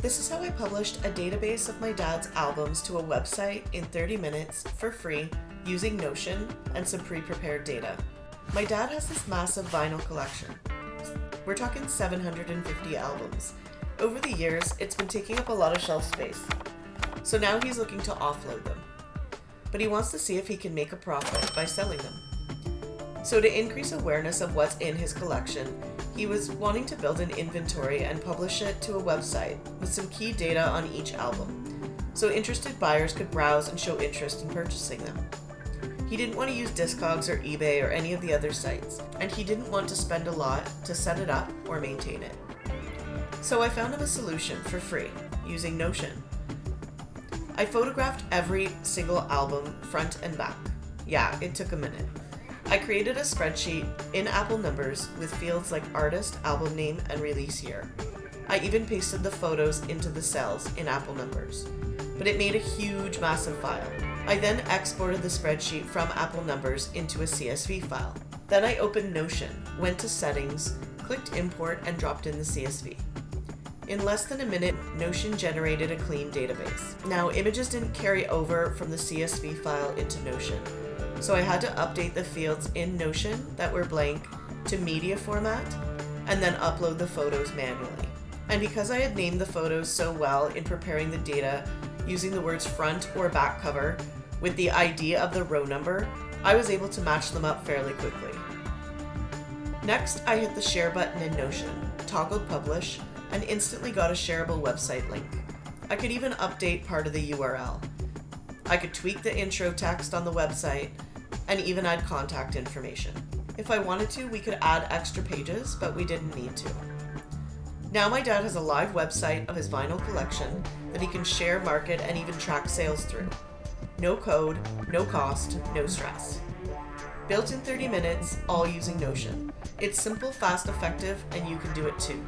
This is how I published a database of my dad's albums to a website in 30 minutes for free using Notion and some pre-prepared data. My dad has this massive vinyl collection. We're talking 750 albums. Over the years, it's been taking up a lot of shelf space. So now he's looking to offload them. But he wants to see if he can make a profit by selling them. So to increase awareness of what's in his collection, he was wanting to build an inventory and publish it to a website with some key data on each album, so interested buyers could browse and show interest in purchasing them. He didn't want to use Discogs or eBay or any of the other sites, and he didn't want to spend a lot to set it up or maintain it. So I found him a solution for free using Notion. I photographed every single album front and back. Yeah, it took a minute. I created a spreadsheet in Apple Numbers with fields like artist, album name, and release year. I even pasted the photos into the cells in Apple Numbers, but it made a huge, massive file. I then exported the spreadsheet from Apple Numbers into a CSV file. Then I opened Notion, went to Settings, clicked Import, and dropped in the CSV. In less than a minute, Notion generated a clean database. Now, images didn't carry over from the CSV file into Notion, so I had to update the fields in Notion that were blank to media format and then upload the photos manually. And because I had named the photos so well in preparing the data using the words front or back cover with the ID of the row number, I was able to match them up fairly quickly. Next, I hit the share button in Notion, toggled publish, and instantly got a shareable website link. I could even update part of the URL. I could tweak the intro text on the website and even add contact information. If I wanted to, we could add extra pages, but we didn't need to. Now my dad has a live website of his vinyl collection that he can share, market, and even track sales through. No code, no cost, no stress. Built in 30 minutes, all using Notion. It's simple, fast, effective, and you can do it too.